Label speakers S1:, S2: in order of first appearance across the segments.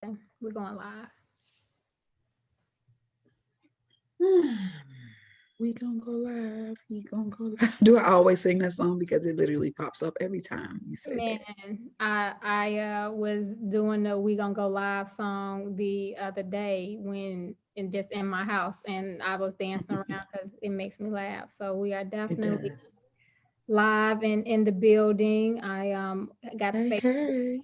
S1: We're going live.
S2: We gonna go live. We gonna go live. Do I always sing that song because it literally pops up every time you say
S1: Man,
S2: that?
S1: I was doing the "We Gonna Go Live" song the other day when just in my house, and I was dancing around because it makes me laugh. So we are
S2: It
S1: definitely
S2: does.
S1: live and in the building. I got
S2: Hey,
S1: Facebook
S2: hey.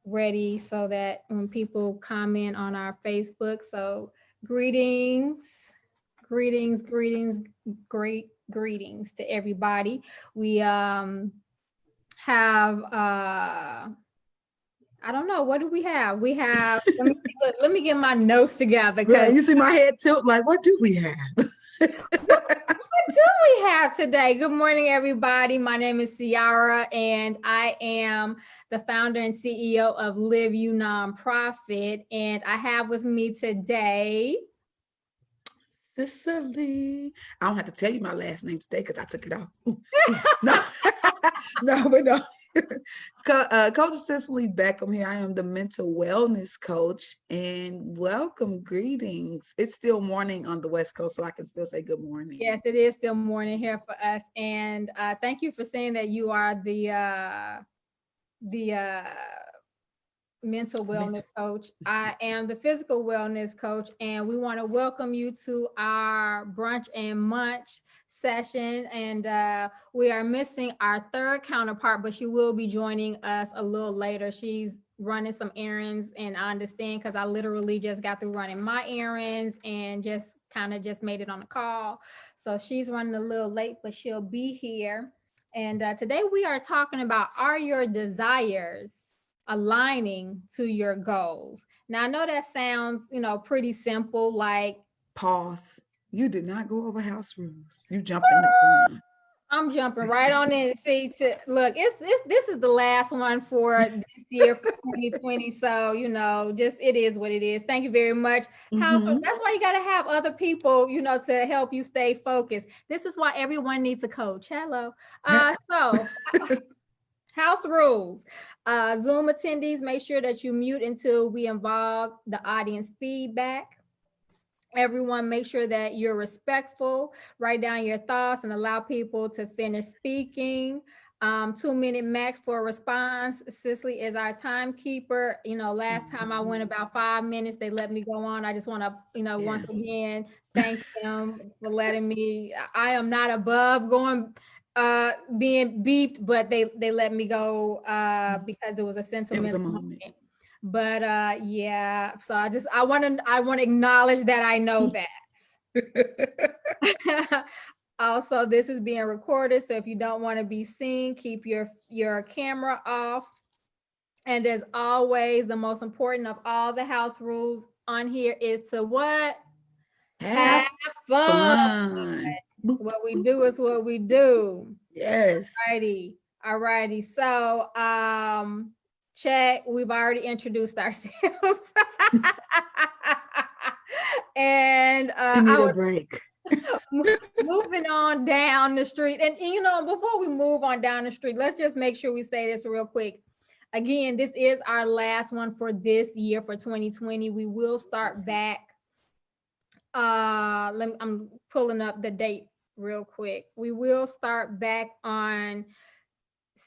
S1: ready so that when people comment on our Facebook, so greetings, greetings, great greetings to everybody. We have I don't know, what do we have? We have let me get my notes together because
S2: Right. You see my head tilt like, what do we have?
S1: what do we have today? Good morning, everybody. My name is Ciara, and I am the founder and CEO of LIV You Nonprofit. And I have with me today.
S2: Cicely. I don't have to tell you my last name today because I took it off. Ooh, ooh. No, no, but no. Coach Cicely Beckham here. I am the mental wellness coach, and welcome, greetings. It's still morning on the West Coast, so I can still say good morning.
S1: Yes, it is still morning here for us. And thank you for saying that you are the mental wellness
S2: Mental.
S1: coach. I am the physical wellness coach, and we want to welcome you to our brunch and munch session. And we are missing our third counterpart, but she will be joining us a little later. She's running some errands, and I understand because I literally just got through running my errands and just kind of just made it on the call. So she's running a little late, but she'll be here. And today we are talking about, are your desires aligning to your goals? Now I know that sounds, pretty simple, like
S2: Pause. You did not go over house rules. You jumped in the gun.
S1: I'm jumping right on in. See, look, this is the last one for this year for 2020. So, just it is what it is. Thank you very much. How
S2: Mm-hmm.
S1: that's why you gotta have other people, to help you stay focused. This is why everyone needs a coach. Hello. So house rules. Zoom attendees, make sure that you mute until we involve the audience feedback. Everyone, make sure that you're respectful. Write down your thoughts and allow people to finish speaking. 2 minute max for a response. Cicely is our timekeeper. Last time I went about 5 minutes, they let me go on. I just want to,
S2: Yeah.
S1: once again, thank them for letting me. I am not above going being beeped, but they let me go because it was a
S2: It was a
S1: sentimental
S2: moment.
S1: moment. But yeah, so I want to acknowledge that I know that. Also, this is being recorded, so if you don't want to be seen, keep your camera off. And as always, the most important of all the house rules on here is to what? Have
S2: Have
S1: fun.
S2: fun. Boop,
S1: What we
S2: boop.
S1: do is what we do.
S2: Yes.
S1: Alrighty. So, check. We've already introduced ourselves. And
S2: We need
S1: I
S2: a
S1: was
S2: break.
S1: moving on down the street. And before we move on down the street, let's just make sure we say this real quick. Again, this is our last one for this year for 2020. We will start back. I'm pulling up the date real quick. We will start back on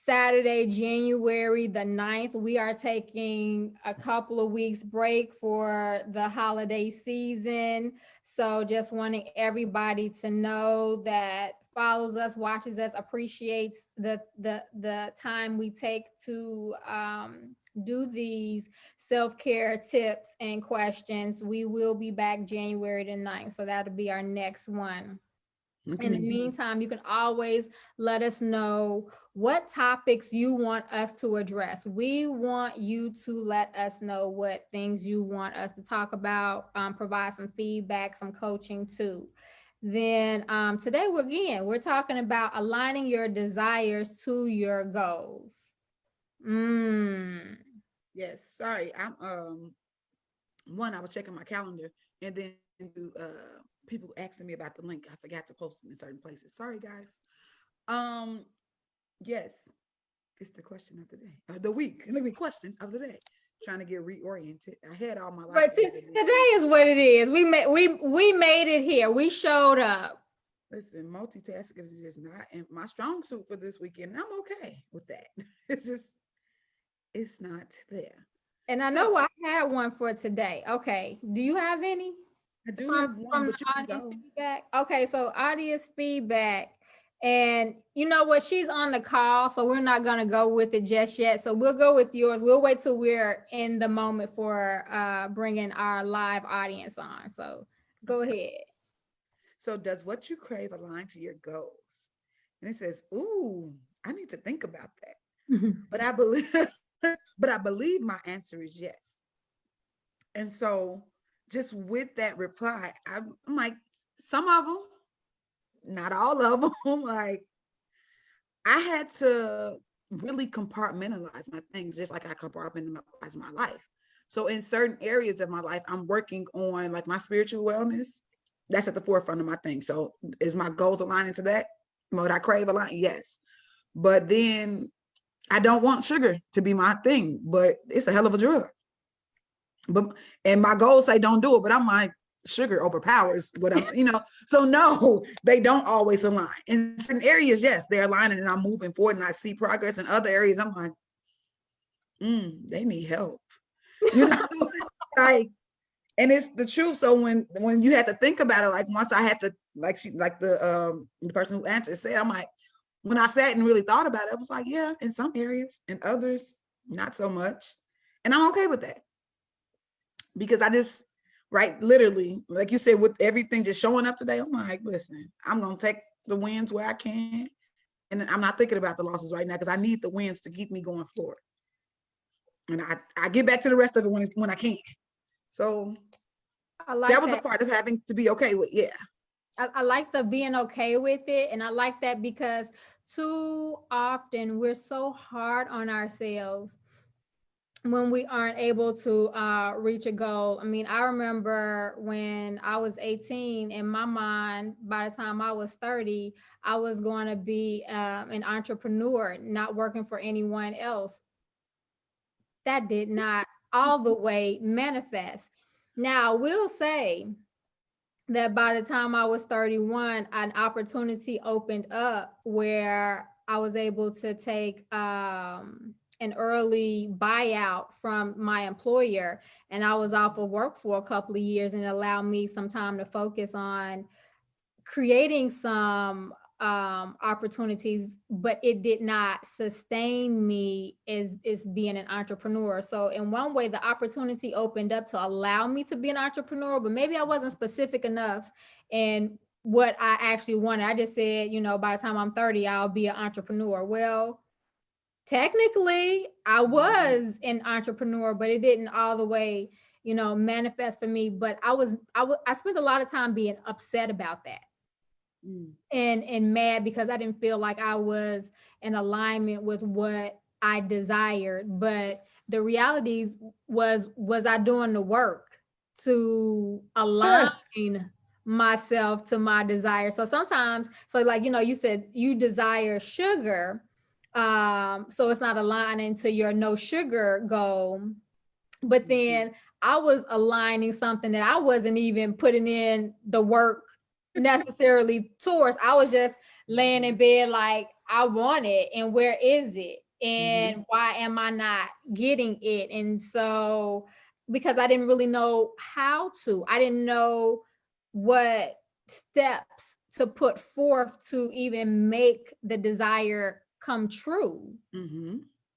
S1: Saturday, January the 9th. We are taking a couple of weeks break for the holiday season. So just wanting everybody to know that follows us, watches us, appreciates the time we take to do these self-care tips and questions. We will be back January the 9th. So that'll be our next one.
S2: Look at
S1: In the
S2: me.
S1: meantime, you can always let us know what topics you want us to address. We want you to let us know what things you want us to talk about, provide some feedback, some coaching too. Then today we're talking about aligning your desires to your goals. Mm.
S2: Yes. Sorry. I'm one, I was checking my calendar, and then people asking me about the link. I forgot to post it in certain places. Sorry, guys. Um, yes, it's the question of the day, the week. Let me question of the day. trying to get reoriented. I had all my life
S1: But
S2: together.
S1: today is what it is. We made it here. We showed up.
S2: Listen, multitasking is just not in my strong suit for this weekend. I'm okay with that. It's just, it's not there.
S1: And I
S2: So
S1: know I had one for today. Okay. Do you have any
S2: I do
S1: from
S2: have one,
S1: from the
S2: but you can
S1: audience
S2: go.
S1: feedback? Okay, so audience feedback. And you know what? She's on the call, so we're not gonna go with it just yet. So we'll go with yours. We'll wait till we're in the moment for bringing our live audience on. So go ahead.
S2: So does what you crave align to your goals? And it says, ooh, I need to think about that. But I believe, but I believe my answer is yes. And so just with that reply, I'm like, some of them, not all of them, like I had to really compartmentalize my things, just like I compartmentalize my life. So in certain areas of my life, I'm working on like my spiritual wellness. That's at the forefront of my thing. So is my goals aligning to that? Would I crave a lot? Yes. But then I don't want sugar to be my thing, but it's a hell of a drug. But and my goals say don't do it, but I'm like, sugar overpowers what I'm saying, So no, they don't always align. In certain areas, yes, they're aligning and I'm moving forward and I see progress. In other areas, I'm like, they need help. Like, and it's the truth. So when you had to think about it, like once I had to, like the person who answered said, I'm like, when I sat and really thought about it, I was like, yeah, in some areas, in others, not so much. And I'm okay with that. Because I just, right, literally, like you said, with everything just showing up today, I'm like, listen, I'm going to take the wins where I can. And I'm not thinking about the losses right now because I need the wins to keep me going forward. And I get back to the rest of it when I can. So
S1: I like
S2: that was
S1: that.
S2: a part of having to be okay with, yeah.
S1: I like the being okay with it. And I like that because too often we're so hard on ourselves when we aren't able to reach a goal. I mean, I remember when I was 18, in my mind, by the time I was 30, I was going to be an entrepreneur, not working for anyone else. That did not all the way manifest. Now, I will say that by the time I was 31, an opportunity opened up where I was able to take an early buyout from my employer. And I was off of work for a couple of years, and it allowed me some time to focus on creating some opportunities, but it did not sustain me as being an entrepreneur. So in one way, the opportunity opened up to allow me to be an entrepreneur, but maybe I wasn't specific enough in what I actually wanted. I just said, by the time I'm 30, I'll be an entrepreneur. Well, technically I was an entrepreneur, but it didn't all the way, manifest for me. But I spent a lot of time being upset about that. And mad because I didn't feel like I was in alignment with what I desired. But the realities was I doing the work to align myself to my desire? So sometimes, so like, you said you desire sugar. So it's not aligning to your no sugar goal. But then I was aligning something that I wasn't even putting in the work necessarily towards. I was just laying in bed like, I want it, and where is it, and why am I not getting it? And so because I didn't really know how to, I didn't know what steps to put forth to even make the desire come true.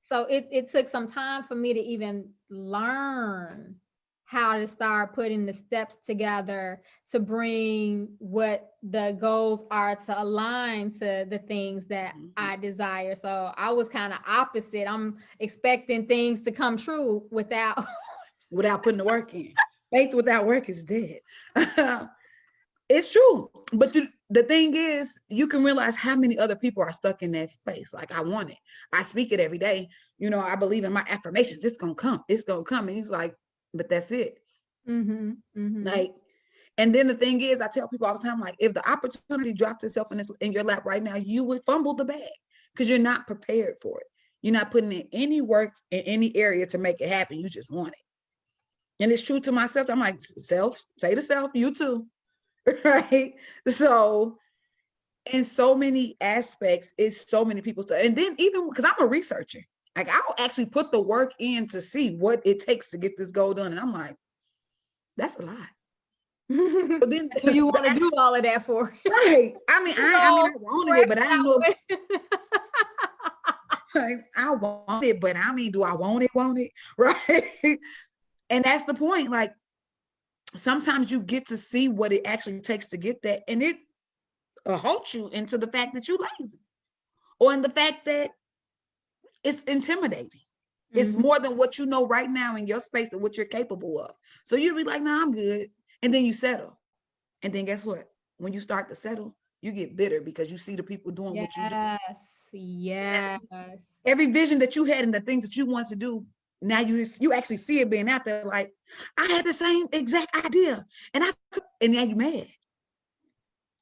S1: So it took some time for me to even learn how to start putting the steps together to bring what the goals are to align to the things that I desire. So I was kind of opposite. I'm expecting things to come true without
S2: putting the work in. Faith without work is dead. It's true. But the thing is, you can realize how many other people are stuck in that space. Like, I want it. I speak it every day. I believe in my affirmations. It's going to come. It's going to come. And he's like, but that's it. Like, and then the thing is, I tell people all the time, like, if the opportunity dropped itself in your lap right now, you would fumble the bag because you're not prepared for it. You're not putting in any work in any area to make it happen. You just want it. And it's true to myself. I'm like, say to self, you too. Right? So in so many aspects, it's so many people. And then even because I'm a researcher, like I'll actually put the work in to see what it takes to get this goal done. And I'm like, that's a lot.
S1: So then do you want to do all of that for?
S2: Right. I mean, I wanted it, but I didn't know. I want it, but I mean, do I want it? Right. And that's the point. Like, sometimes you get to see what it actually takes to get that, and it halts you into the fact that you're lazy, or in the fact that it's intimidating. It's more than what you know right now in your space and what you're capable of. So you'll be like, nah, I'm good. And then you settle. And then guess what? When you start to settle, you get bitter because you see the people doing what you do.
S1: Yes.
S2: Every vision that you had and the things that you want to do, now you actually see it being out there. Like, I had the same exact idea, and now you're mad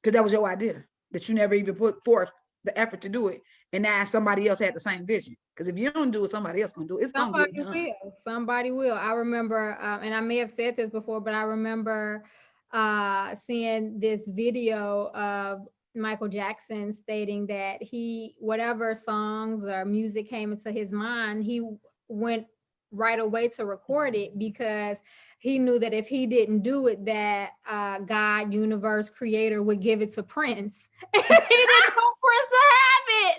S2: because that was your idea that you never even put forth the effort to do it, and now somebody else had the same vision. Because if you don't do it, somebody else gonna do it. It's gonna get done.
S1: Somebody will. I remember, and I may have said this before, but I remember seeing this video of Michael Jackson stating that whatever songs or music came into his mind, he went right away to record it because he knew that if he didn't do it, that God, universe, creator would give it to Prince. And he didn't want Prince to have it.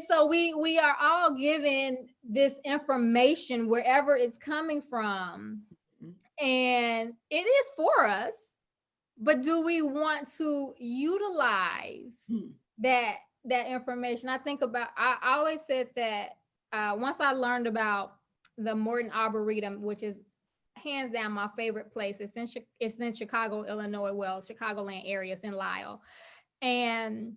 S1: So we are all given this information wherever it's coming from, and it is for us, but do we want to utilize that information? I always said that once I learned about the Morton Arboretum, which is hands down my favorite place. It's in Chicago, Illinois, Chicagoland area. It's in Lisle. And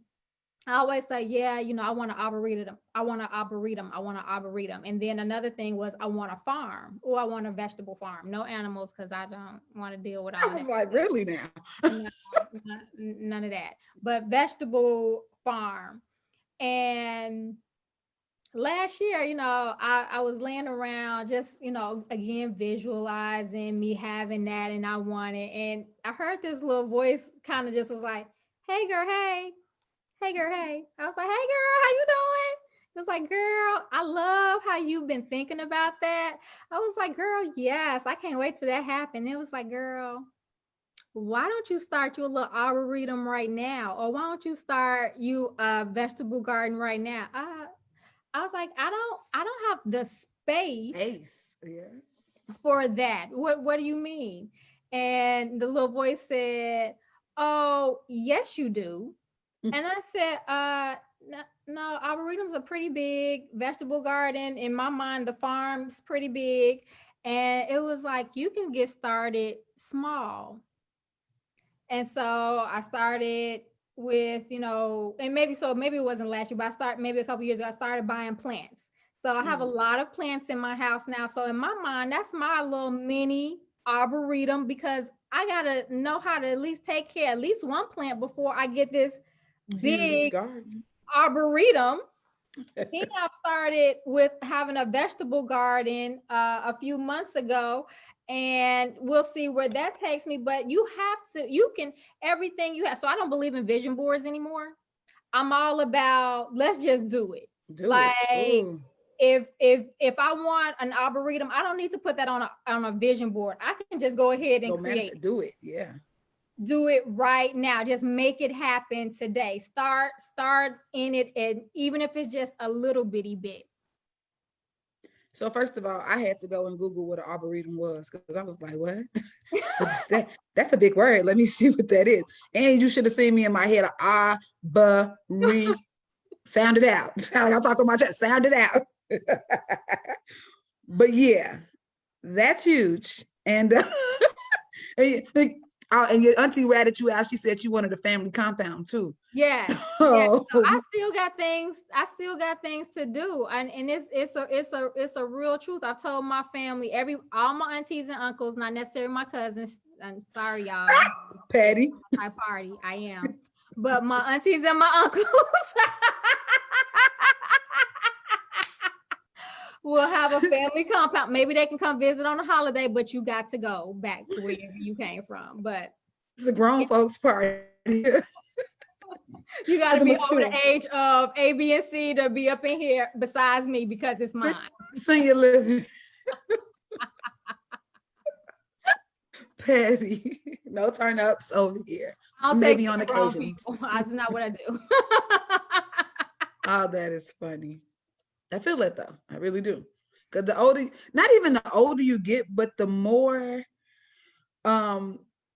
S1: I always say, yeah, I want to arboretum. I want to arboretum. And then another thing was I want a farm. Oh, I want a vegetable farm. No animals, because I don't want to deal with all that.
S2: I was like, really now?
S1: None of that. But vegetable farm. And last year, I was laying around just, again, visualizing me having that, and I wanted, and I heard this little voice kind of just was like, hey girl, hey. Hey girl, hey. I was like, hey girl, how you doing? It was like, girl, I love how you've been thinking about that. I was like, girl, yes, I can't wait till that happens. It was like, girl, why don't you start your little arboretum right now? Or why don't you start a vegetable garden right now? I was like, I don't have the space for that. What do you mean? And the little voice said, oh, yes, you do. And I said, no, arboretums are pretty big. Vegetable garden, in my mind, the farm's pretty big. And it was like, you can get started small. And so I started with, and maybe it wasn't last year, but I started maybe a couple years ago, I started buying plants. So I have a lot of plants in my house now. So in my mind, that's my little mini arboretum, because I got to know how to at least take care of at least one plant before I get this big arboretum. Then I started with having a vegetable garden a few months ago, and we'll see where that takes me. But everything you have. So I don't believe in vision boards anymore. I'm all about, let's just do it. If I want an arboretum, I don't need to put that on a vision board. I can just go ahead and create.
S2: Do it. Yeah.
S1: Do it right now. Just make it happen today. Start in it, and even if it's just a little bitty bit.
S2: So first of all, I had to go and Google what an arboretum was, because I was like, what? That's a big word. Let me see what that is. And you should have seen me in my head. Sound it out. Like I'm talking about that. Sound it out. But yeah, that's huge. And and your auntie ratted you out. She said you wanted a family compound too.
S1: Yeah. So I still got things to do, and it's a real truth. I've told my family, all my aunties and uncles, not necessarily my cousins. I'm sorry, y'all.
S2: Patty.
S1: My party, I am. But my aunties and my uncles will have a family compound. Maybe they can come visit on a holiday, but you got to go back to wherever you came from. But
S2: it's a grown folks party.
S1: you got to be over the age of A, B, and C to be up in here besides me because it's mine.
S2: Senior living. Petty. No turn ups over here.
S1: I'll
S2: maybe
S1: take
S2: on occasion.
S1: That's not what I do.
S2: Oh, that is funny. I feel it though. I really do. Because the older, not even the older you get, but the more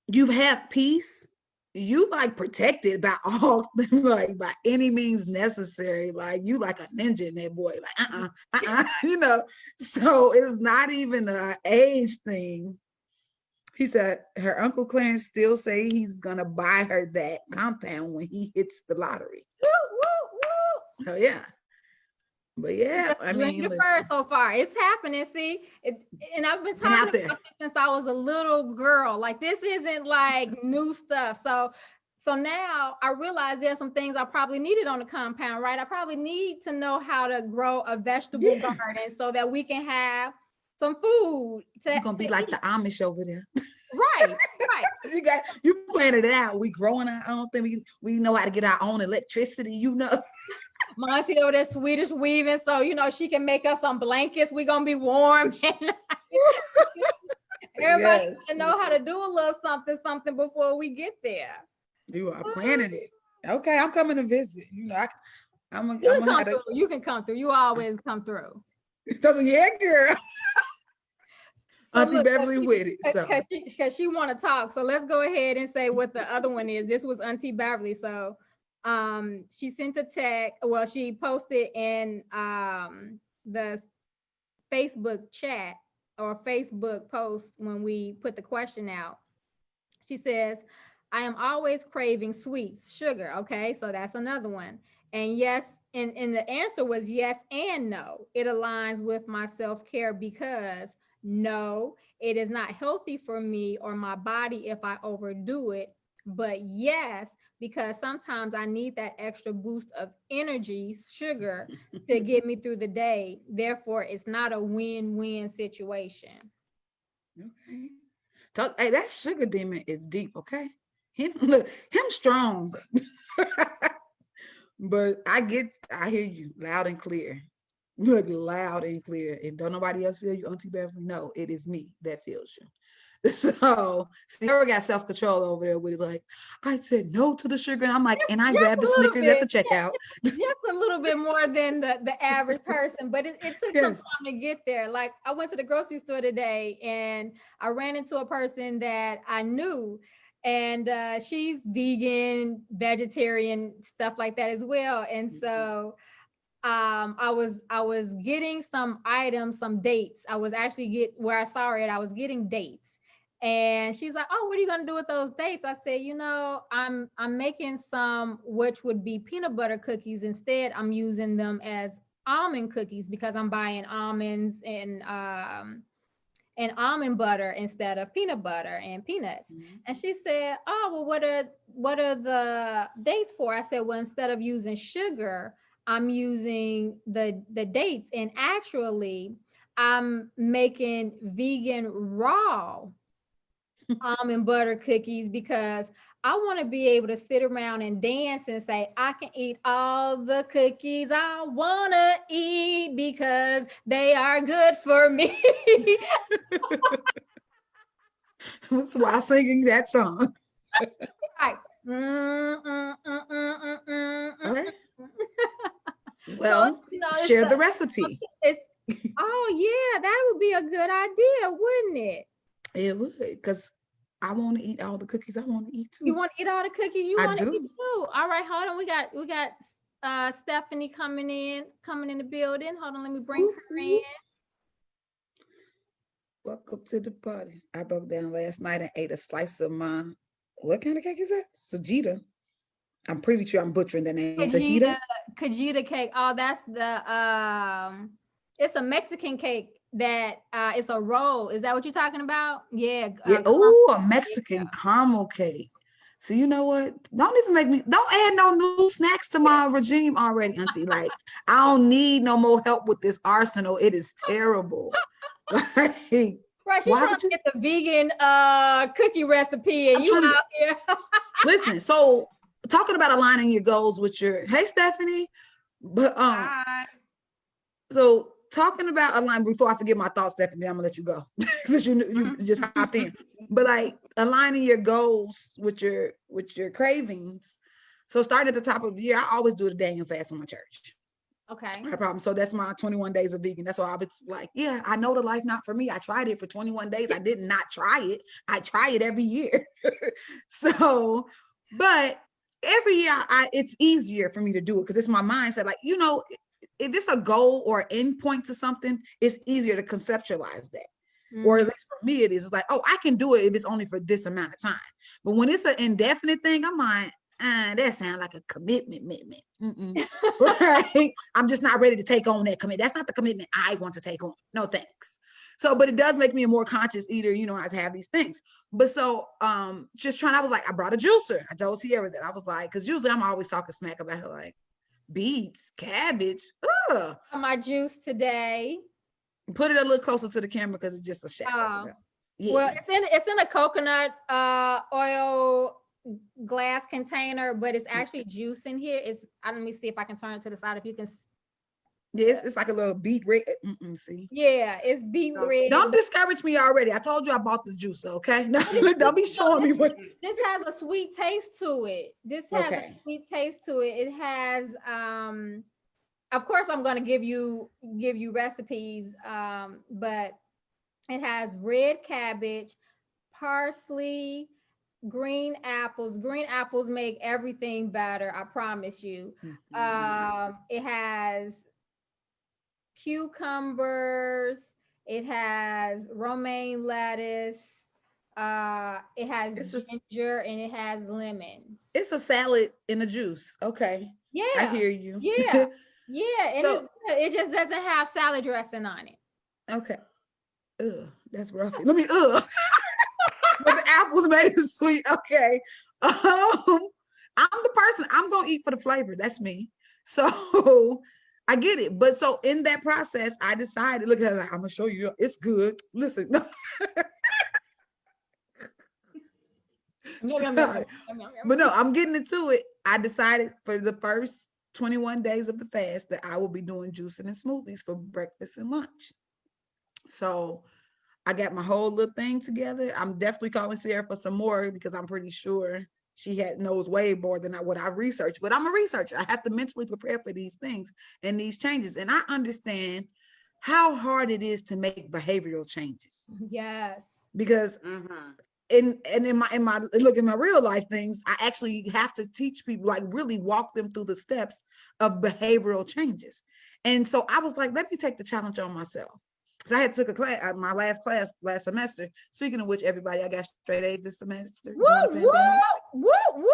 S2: you've had peace, you like protected by all, like by any means necessary. Like you like a ninja in that boy. Like you know. So it's not even an age thing. He said her Uncle Clarence still say he's gonna buy her that compound when he hits the lottery.
S1: Woo, woo, woo.
S2: Oh yeah. But yeah, I mean,
S1: your first so far, it's happening. See, and I've been talking about this since I was a little girl. Like this isn't like new stuff. So now I realize there's some things I probably needed on the compound, right? I probably need to know how to grow a vegetable garden so that we can have some food.
S2: You're gonna be like the Amish over there.
S1: Right.
S2: You planted it out. We growing our own thing. We know how to get our own electricity, you know.
S1: My auntie over there Swedish weaving, so you know she can make us some blankets. We're gonna be warm. Everybody to know how to do a little something before we get there.
S2: You are planning it. Okay, I'm coming to visit. You know,
S1: you can come through. You always come through.
S2: Yeah, girl.
S1: So
S2: Auntie Beverly with it.
S1: Because she want to talk. So let's go ahead and say what the other one is. This was Auntie Beverly. So she sent a text. Well, she posted in the Facebook chat or Facebook post when we put the question out. She says, I am always craving sweets, sugar. Okay, so that's another one. And yes, and the answer was yes and no. It aligns with my self-care because no, it is not healthy for me or my body if I overdo it. But yes, because sometimes I need that extra boost of energy, sugar, to get me through the day. Therefore, it's not a win-win situation.
S2: Okay. Hey, that sugar demon is deep, okay? Him strong. But I hear you loud and clear. Look, loud and clear. If don't nobody else feel you, Auntie Beverly, no, it is me that feels you. So Ciara got self-control over there with it. Like, I said no to the sugar. And I'm like, and I grabbed the Snickers at the checkout.
S1: Just a little bit more than the average person, but it took some time to get there. Like I went to the grocery store today and I ran into a person that I knew. And she's vegan, vegetarian, stuff like that as well. And so I was getting some items, some dates. I was actually where I saw it, I was getting dates. And she's like, oh, what are you gonna do with those dates? I said, you know, I'm making some, which would be peanut butter cookies. Instead, I'm using them as almond cookies because I'm buying almonds and almond butter instead of peanut butter and peanuts. Mm-hmm. And she said, oh, well, what are the dates for? I said, well, instead of using sugar, I'm using the dates. And actually, I'm making vegan raw almond butter cookies because I want to be able to sit around and dance and say, I can eat all the cookies I want to eat because they are good for me.
S2: That's why I'm singing that song.
S1: Right.
S2: Okay. Well, so, you know, share the recipe.
S1: Oh, yeah, that would be a good idea, wouldn't it?
S2: It would, because I want to eat all the cookies I want to eat too.
S1: You want to eat all the cookies you want to eat too? All right, hold on. We got Stephany coming in the building. Hold on, let me bring her in.
S2: Welcome to the party. I broke down last night and ate a slice of my, what kind of cake is that? Sajita. I'm pretty sure I'm butchering the name.
S1: Kajita cake. Oh, that's the it's a Mexican cake that it's a roll. Is that what you're talking about? Yeah.
S2: Oh, a Mexican caramel cake. So you know what? Don't add no new snacks to my regime already, Auntie. Like, I don't need no more help with this arsenal. It is terrible. Like,
S1: Right, she's
S2: why
S1: trying
S2: would
S1: to
S2: you?
S1: get the vegan cookie recipe, and
S2: I'm
S1: you
S2: trying to
S1: out here.
S2: listen. So talking about aligning your goals with your, hey Stephany, but
S3: Hi.
S2: so talking about align before I forget my thoughts, Stephany, I'm gonna let you go since you just hopped in. But like aligning your goals with your cravings. So starting at the top of the year, I always do the Daniel fast on my church.
S1: Okay.
S2: No problem. So that's my 21 days of vegan. That's why I was like, yeah, I know the life not for me. I tried it for 21 days. I did not try it. I try it every year. So, but every year it's easier for me to do it because it's my mindset. Like, if it's a goal or end point to something, it's easier to conceptualize that. Or at least for me, it is. It's like, oh, I can do it if it's only for this amount of time. But when it's an indefinite thing, I'm like, that sounds like a commitment. Right? I'm just not ready to take on that commitment. That's not the commitment I want to take on. No thanks. So, but it does make me a more conscious eater, I have these things. But so just trying, I was like, I brought a juicer. I told Ciara that. I was like, because usually I'm always talking smack about her, like beets, cabbage. Ugh.
S1: My juice today.
S2: Put it a little closer to the camera because it's just a shadow.
S1: Yeah. Well, it's in a coconut oil glass container, but it's actually juice in here. Let me see if I can turn it to the side if you can.
S2: Yeah, it's like a little beet red. See.
S1: Yeah, it's beet red.
S2: Don't discourage me already. I told you I bought the juice, okay? No, don't be showing me what.
S1: This has a sweet taste to it. This has a sweet taste to it. It has of course I'm going to give you recipes, but it has red cabbage, parsley, green apples. Green apples make everything better, I promise you. It has cucumbers, it has romaine lettuce, it has ginger, and it has lemons.
S2: It's a salad in a juice. Okay.
S1: Yeah.
S2: I hear you.
S1: Yeah. Yeah. And so, it just doesn't have salad dressing on it.
S2: Okay. Ugh, that's rough. Let me but the apples made it sweet. Okay. I'm the person, I'm gonna eat for the flavor. That's me. So I get it. But so in that process, I decided, look at it, like, I'm gonna show you it's good. Listen. But no, I'm getting into it. I decided for the first 21 days of the fast that I will be doing juicing and smoothies for breakfast and lunch. So I got my whole little thing together. I'm definitely calling Ciara for some more because I'm pretty sure she knows way more than what I researched. But I'm a researcher. I have to mentally prepare for these things and these changes. And I understand how hard it is to make behavioral changes.
S1: Yes.
S2: Because in my real life things, I actually have to teach people, like really walk them through the steps of behavioral changes. And so I was like, let me take the challenge on myself. So I had took a class, my last class last semester. Speaking of which, everybody, I got straight A's this semester.
S1: Woo, woo, woo, woo.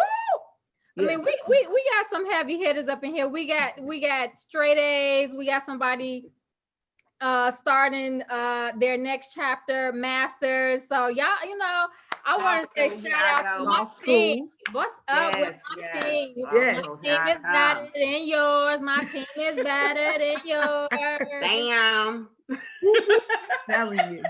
S1: Yeah. I mean, we got some heavy hitters up in here. We got straight A's. We got somebody starting their next chapter, masters. So y'all, I want to say shout out to my team. What's up with my team?
S2: Yes.
S1: My team is better than yours. My team is better than yours.
S3: Damn.
S2: Telling you.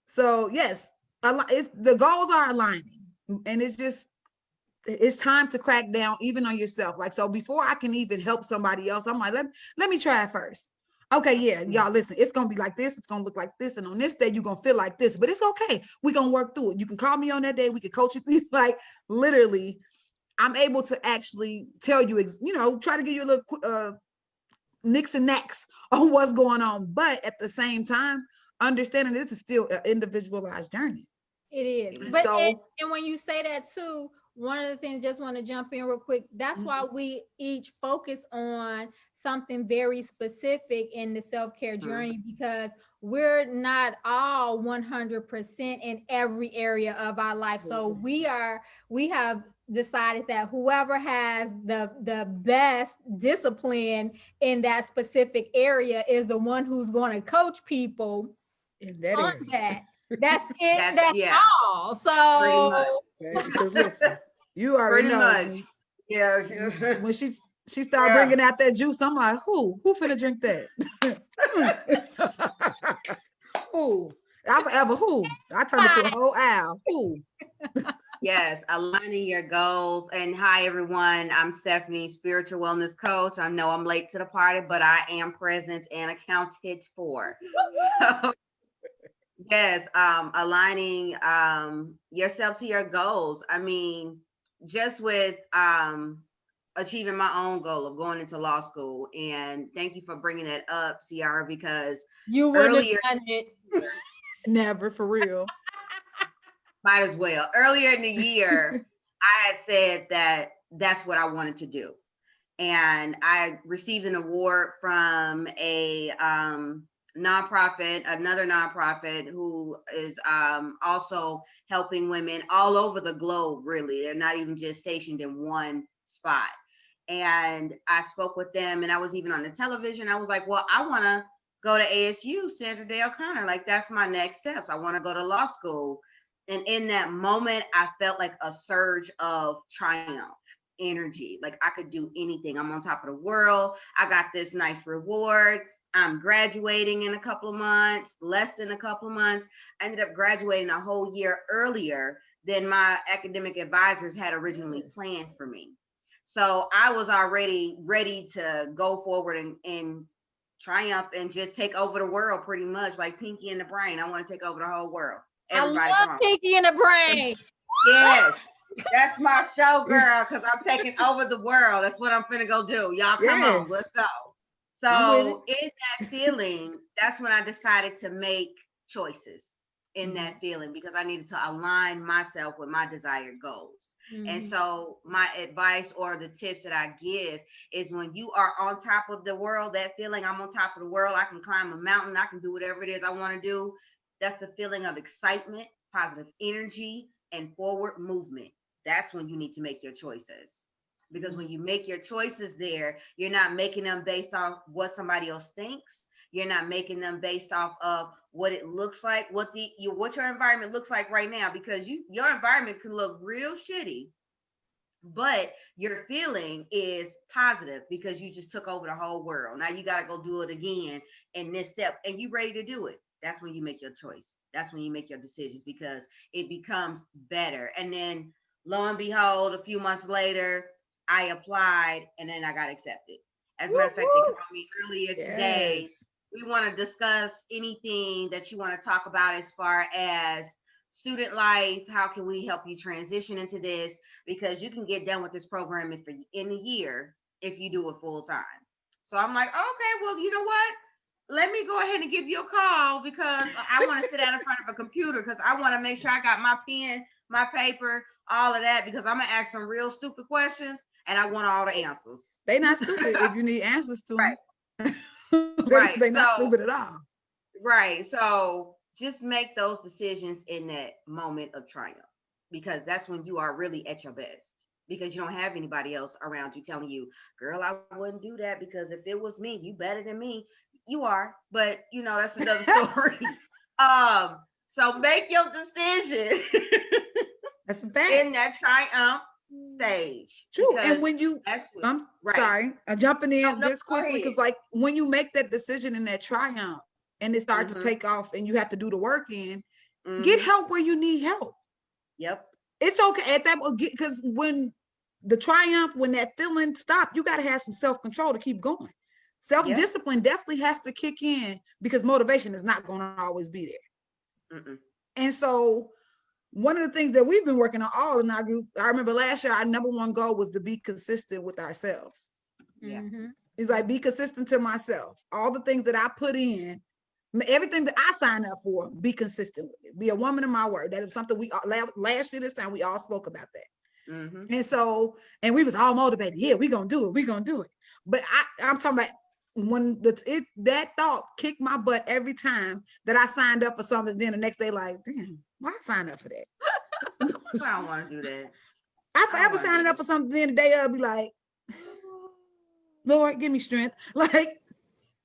S2: So yes, the goals are aligning, and it's time to crack down even on yourself. Like, so before I can even help somebody else, I'm like, let me try it first. Okay, yeah, y'all listen, it's gonna be like this, it's gonna look like this, and on this day you're gonna feel like this, but it's okay. We're gonna work through it. You can call me on that day, we can coach you. Like, literally, I'm able to actually tell you, try to give you a little nicks and knacks on what's going on, but at the same time, understanding this is still an individualized journey.
S1: It is. But and when you say that too, one of the things, just want to jump in real quick, that's why we each focus on something very specific in the self-care journey, because we're not all 100% in every area of our life. So we have decided that whoever has the best discipline in that specific area is the one who's going to coach people
S2: in that
S1: on
S2: area.
S1: That's it. That's all. So
S2: because listen, You already
S3: Pretty
S2: know.
S3: much. Yeah.
S2: When she started bringing out that juice, I'm like, who finna drink that? Who? I forever who? I turned into a whole owl. Who?
S3: Yes, aligning your goals. And hi, everyone. I'm Stephany, spiritual wellness coach. I know I'm late to the party, but I am present and accounted for. So, yes, aligning yourself to your goals. I mean, just with achieving my own goal of going into law school. And thank you for bringing that up, Ciara, because
S1: You wouldn't
S3: earlier,
S1: have done it.
S2: Never, for real.
S3: might as well. Earlier in the year, I had said that that's what I wanted to do. And I received an award from a nonprofit, another nonprofit who is also helping women all over the globe, really. They're not even just stationed in one spot. And I spoke with them, and I was even on the television. I was like, well, I want to go to ASU, Sandra Day O'Connor. Like, that's my next steps. I want to go to law school. And in that moment, I felt like a surge of triumph energy. Like I could do anything. I'm on top of the world. I got this nice reward. I'm graduating in a couple of months, less than a couple of months. I ended up graduating a whole year earlier than my academic advisors had originally planned for me. So I was already ready to go forward and triumph and just take over the world, pretty much like Pinky and the Brain. I want to take over the whole world. Everybody,
S1: I love Pinky and the Brain.
S3: Yes, that's my show, girl, because I'm taking over the world. That's what I'm finna go do. Y'all come on, let's go. So in that feeling, that's when I decided to make choices in that feeling, because I needed to align myself with my desired goals. And so my advice or the tips that I give is when you are on top of the world, that feeling, I'm on top of the world, I can climb a mountain, I can do whatever it is I want to do. That's the feeling of excitement, positive energy, and forward movement. That's when you need to make your choices. Because when you make your choices there, you're not making them based off what somebody else thinks. You're not making them based off of what it looks like, what your environment looks like right now, because your environment can look real shitty, but your feeling is positive because you just took over the whole world. Now you got to go do it again in this step, and you ready to do it. That's when you make your choice. That's when you make your decisions, because it becomes better. And then lo and behold, a few months later, I applied and then I got accepted. As a matter of fact, they called me earlier today. We want to discuss anything that you want to talk about as far as student life. How can we help you transition into this? Because you can get done with this program in a year if you do it full time. So I'm like, okay, well, you know what? Let me go ahead and give you a call, because I want to sit down in front of a computer, because I want to make sure I got my pen, my paper, all of that, because I'm going to ask some real stupid questions and I want all the answers.
S2: They not stupid if you need answers to them.
S3: Right.
S2: They're not stupid at all.
S3: Right. So just make those decisions in that moment of triumph, because that's when you are really at your best, because you don't have anybody else around you telling you, girl, I wouldn't do that, because if it was me, you better than me. You are, but that's another story. So make your decision.
S2: That's a fact.
S3: In that triumph stage.
S2: True. And when you, I'm sorry, I'm jumping in just quickly, because like when you make that decision in that triumph and it starts to take off and you have to do the work in, get help where you need help.
S3: Yep.
S2: It's okay at that, because when the triumph, when that feeling stops, you got to have some self-control to keep going. Self-discipline definitely has to kick in, because motivation is not going to always be there. And so one of the things that we've been working on all in our group, I remember last year, our number one goal was to be consistent with ourselves. It's like, be consistent to myself. All the things that I put in, everything that I sign up for, be consistent with it. Be a woman of my word. That is something we, last year, this time, we all spoke about that. And so, and we was all motivated. Yeah, we're going to do it. We're going to do it. But I'm talking about when that thought kicked my butt every time that I signed up for something, then the next day, like, damn, why I signed up for that?
S3: I don't want to do that.
S2: I forever signing up for something, then the day I'll be like, Lord, give me strength. Like,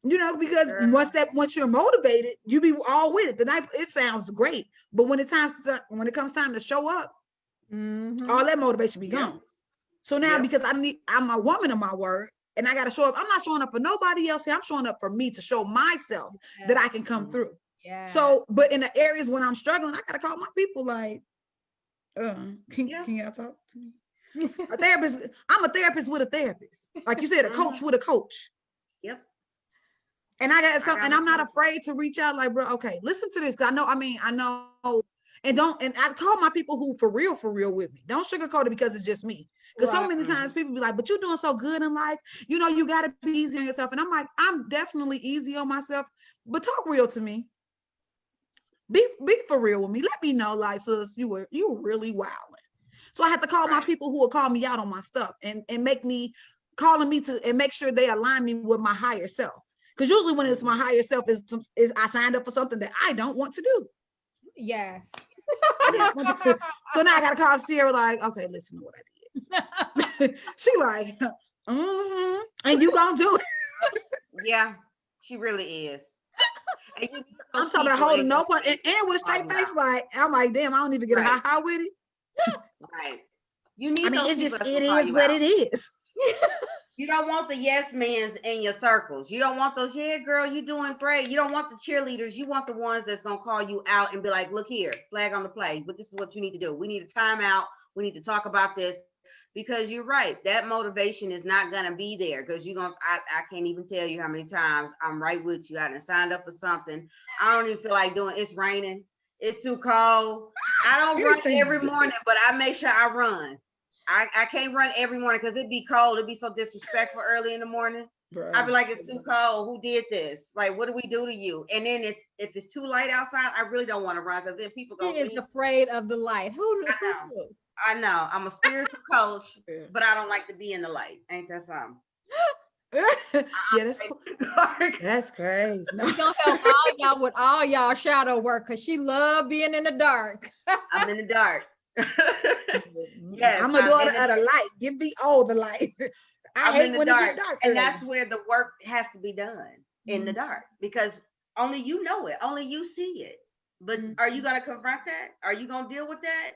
S2: because once you're motivated, you be all with it. The night, it sounds great. But when it comes time to show up, all that motivation be
S3: Yeah.
S2: gone. So now,
S3: Yep.
S2: because I'm a woman of my word, and I got to show up. I'm not showing up for nobody else here. I'm showing up for me to show myself that I can come through.
S1: Yeah.
S2: So, but in the areas when I'm struggling, I got to call my people like, can y'all talk to me? A therapist, I'm a therapist with a therapist. Like you said, a coach with a coach.
S3: Yep.
S2: And I got something, and I'm not afraid to reach out like, bro, okay, listen to this. Cause I know, and I call my people who for real with me. Don't sugarcoat it because it's just me. Because so many times people be like, but you're doing so good in life. You know, you got to be easy on yourself. And I'm like, I'm definitely easy on myself, but talk real to me. Be for real with me. Let me know, like, sis, you were really wilding. So I had to call my people who will call me out on my stuff and make me calling me to and make sure they align me with my higher self. Because usually when it's my higher self is I signed up for something that I don't want to do.
S1: Yes.
S2: So now I gotta call Ciara like, okay, listen to what I did. She like, and you gonna do it.
S3: Yeah, she really is. And
S2: I'm talking about holding no one and with a straight face, like, I'm like, damn, I don't even get a ha with it.
S3: Right. You need
S2: it is what it is.
S3: You don't want the yes mans in your circles. You don't want those, yeah, girl, you doing great. You don't want the cheerleaders. You want the ones that's going to call you out and be like, look here, flag on the play, but this is what you need to do. We need a timeout. We need to talk about this, because you're right. That motivation is not going to be there, because you're going to, I can't even tell you how many times I'm right with you. I done signed up for something. I don't even feel like doing, it's raining. It's too cold. I don't run every morning, but I make sure I run. I can't run every morning because it'd be cold. It'd be so disrespectful early in the morning. I'd be like, it's too cold. Who did this? Like, what do we do to you? And then if it's too light outside, I really don't want to run, because then people go.
S1: He is afraid of the light. Who knew?
S3: I know. I'm a spiritual coach, but I don't like to be in the light. Ain't that something?
S2: Yeah, that's cool. That's crazy. No.
S1: We're gonna help all y'all with all y'all shadow work, because she love being in the dark.
S3: I'm in the dark.
S2: Yes, I'm a daughter of the light. Give me all the light. I hate when it gets dark.
S3: And that's where the work has to be done, in the dark, because only you know it, only you see it. But are you gonna confront that? Are you gonna deal with that?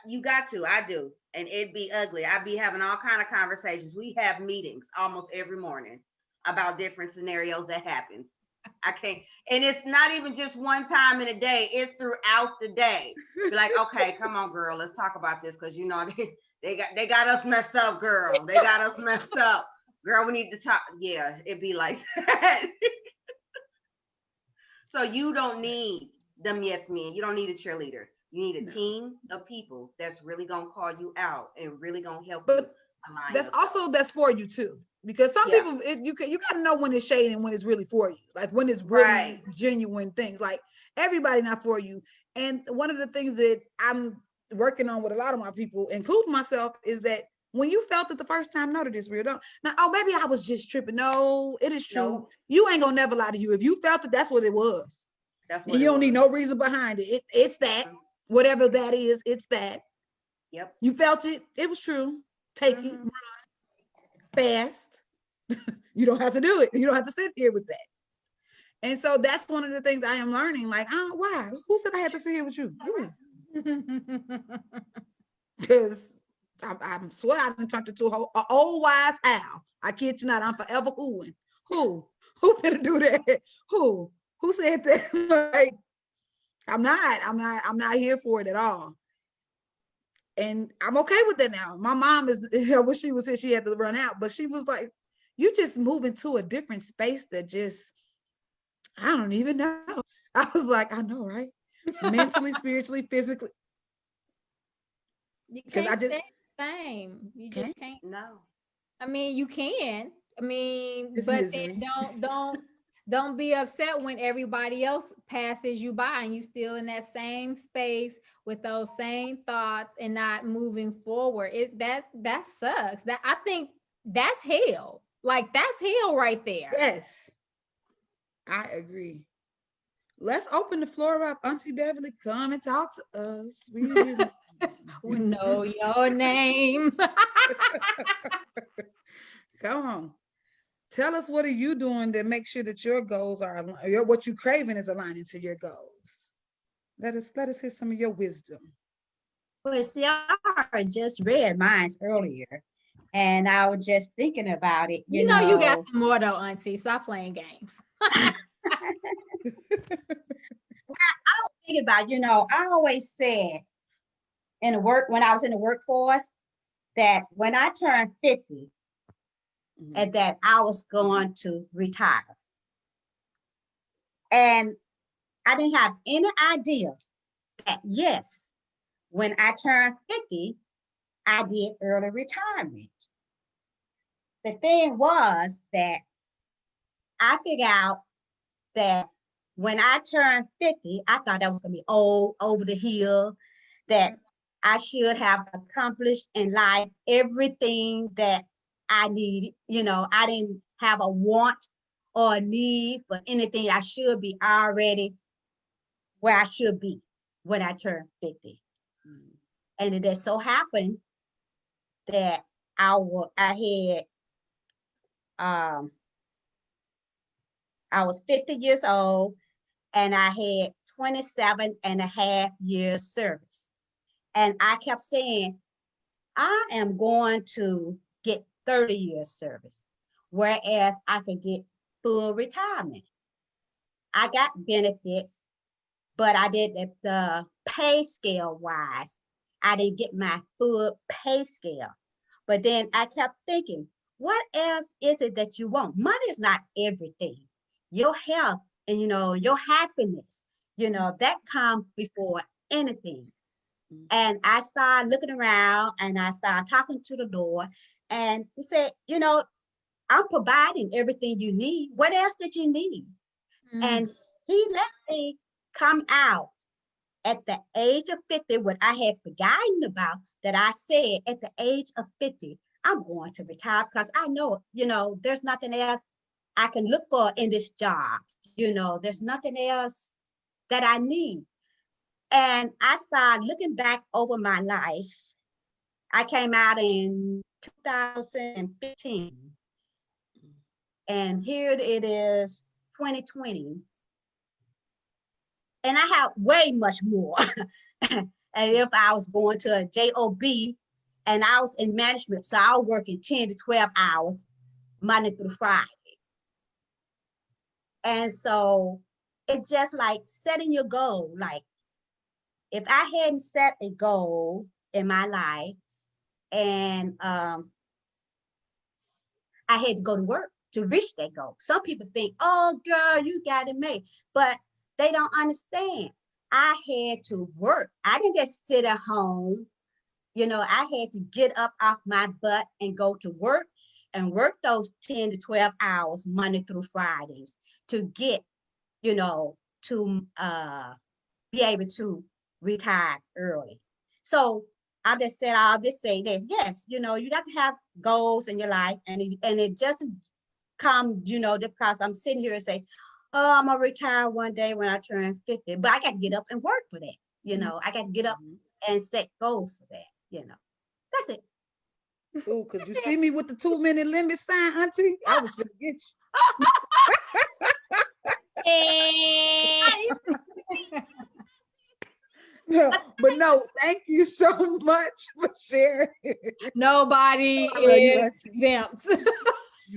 S3: You got to. I do, and it'd be ugly. I'd be having all kind of conversations. We have meetings almost every morning about different scenarios that happens. I can't, and it's not even just one time in a day, it's throughout the day. Be like, okay, come on, girl, let's talk about this, because you know they got us messed up, girl. They got us messed up. Girl, we need to talk. Yeah, it'd be like that. So you don't need them yes men. You don't need a cheerleader. You need a team of people that's really gonna call you out and really gonna help you align.
S2: That's for you too. Because some people, you got to know when it's shade and when it's really for you, like when it's really genuine things. Like, everybody not for you. And one of the things that I'm working on with a lot of my people, including myself, is that when you felt it the first time, know that it's real. Don't now, oh, maybe I was just tripping. No, it is true. No. You ain't gonna never lie to you. If you felt it, that's what it was. That's what you don't need no reason behind it. It's that, whatever that is, it's that.
S3: Yep.
S2: You felt it. It was true. Take it. Run. Fast. You don't have to do it. You don't have to sit here with that. And so that's one of the things I am learning. Like, why? Who said I had to sit here with you? Because I swear I done turned into an old wise owl. I kid you not. I'm forever oohing. Who finna do that? Who said that? Like, I'm not here for it at all. And I'm okay with that now. My mom is, when she was here, she had to run out, but she was like, you just move into a different space that just, I don't even know. I was like, I know, right? Mentally, spiritually, physically.
S1: You can't stay the same. You just can't.
S3: No.
S1: I mean, you can. I mean, it's but misery. Then don't be upset when everybody else passes you by and you still in that same space with those same thoughts and not moving forward. That sucks. That, I think that's hell. Like, that's hell right there.
S2: Yes, I agree. Let's open the floor up. Auntie Beverly, come and talk to us. We
S1: know your name.
S2: Come on. Tell us, what are you doing to make sure that your goals are, what you craving is aligning to your goals? Let us hear some of your wisdom.
S4: Well, Ciara just read mine earlier, and I was just thinking about it.
S1: You know, you got some more though, Auntie. Stop playing games.
S4: I was thinking about, I always said when I was in the workforce, that when I turned 50, and that I was going to retire. And I didn't have any idea that, yes, when I turned 50, I did early retirement. The thing was that I figured out that when I turned 50, I thought that was going to be old, over the hill, that I should have accomplished in life everything that I needed. I didn't have a want or a need for anything. I should be already where I should be when I turned 50. And it just so happened that I was 50 years old, and I had 27 and a half years service. And I kept saying, I am going to get 30 years service, whereas I could get full retirement. I got benefits, but I did the pay scale wise. I didn't get my full pay scale. But then I kept thinking, what else is it that you want? Money is not everything. Your health and, your happiness, that comes before anything. And I started looking around, and I started talking to the Lord, and he said, I'm providing everything you need. What else did you need? And he let me come out at the age of 50, what I had forgotten about, that I said at the age of 50, I'm going to retire, because I know, there's nothing else I can look for in this job. There's nothing else that I need. And I started looking back over my life. I came out in 2015. And here it is, 2020. And I have way much more. And if I was going to a job, and I was in management, so I was working 10 to 12 hours, Monday through Friday. And so it's just like setting your goal. Like, if I hadn't set a goal in my life, and I had to go to work to reach that goal. Some people think, oh, girl, you got it made. But they don't understand. I had to work. I didn't just sit at home. I had to get up off my butt and go to work, and work those 10 to 12 hours, Monday through Fridays, to get, to be able to retire early. So I just said, I'll just say that, yes, you got to have goals in your life, and it just come, because I'm sitting here and say, oh, I'm gonna retire one day when I turn 50, but I got to get up and work for that. I got to get up and set goals for that. That's it.
S2: Ooh, because you see me with the 2-minute limit sign, Auntie? I was finna get you. No, but no, thank you so much for sharing.
S1: Nobody is exempt.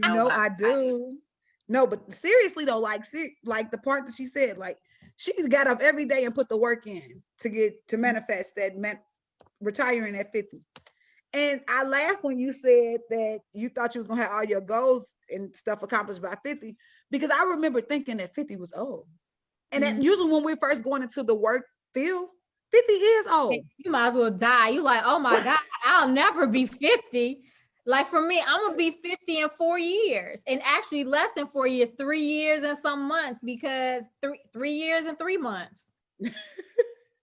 S2: I do. No, but seriously though, like the part that she said, like, she got up every day and put the work in to manifest that retiring at 50. And I laughed when you said that you thought you was gonna have all your goals and stuff accomplished by 50, because I remember thinking that 50 was old. And that usually when we're first going into the work field, 50 is old.
S1: You might as well die. You like, oh my God, I'll never be 50. Like for me, I'm gonna be 50 in 4 years, and actually less than 4 years, 3 years and some months, because 3 years and 3 months.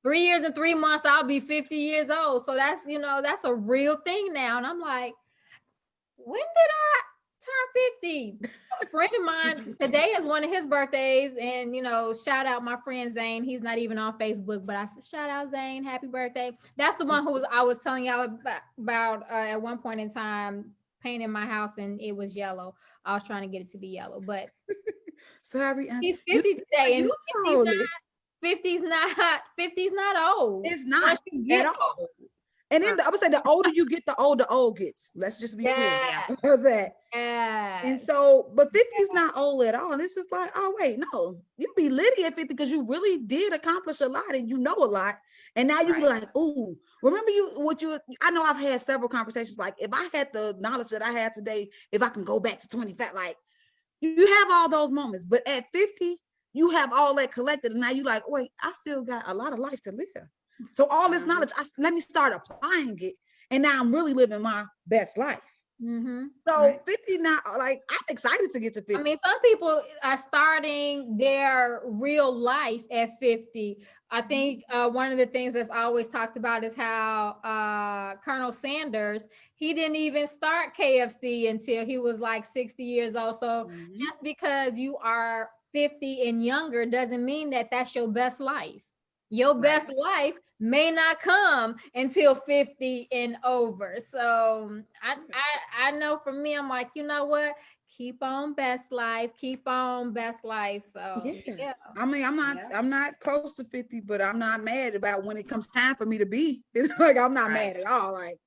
S1: 3 years and 3 months, I'll be 50 years old. So that's, that's a real thing now. And I'm like, when did I turn 50? A friend of mine, today is one of his birthdays, and shout out my friend Zane. He's not even on Facebook, but I said, shout out Zane, happy birthday. That's the one who I was telling y'all about at one point in time, painting my house and it was yellow. I was trying to get it to be yellow, but
S2: sorry,
S1: he's 50 today, and 50's not old.
S2: It's not at all. And then I would say the older you get, the older old gets. Let's just be clear about that. And so, but 50 is not old at all. And this is like, oh wait, no, you be litty at 50 because you really did accomplish a lot and you know a lot. And now you be like, ooh, remember I know I've had several conversations. Like if I had the knowledge that I had today, if I can go back to 25, like you have all those moments, but at 50, you have all that collected. And now you like, wait, I still got a lot of life to live. So all this knowledge, let me start applying it. And now I'm really living my best life. So 50 now, like I'm excited to get to 50.
S1: I mean, some people are starting their real life at 50. I think one of the things that's always talked about is how Colonel Sanders, he didn't even start KFC until he was like 60 years old. So just because you are 50 and younger doesn't mean that that's your best life. Your best life may not come until 50 and over. So I know for me, I'm like, you know what? Keep on best life. Keep on best life. So yeah.
S2: I mean, I'm not close to 50, but I'm not mad about when it comes time for me to be. Like I'm not mad at all. Like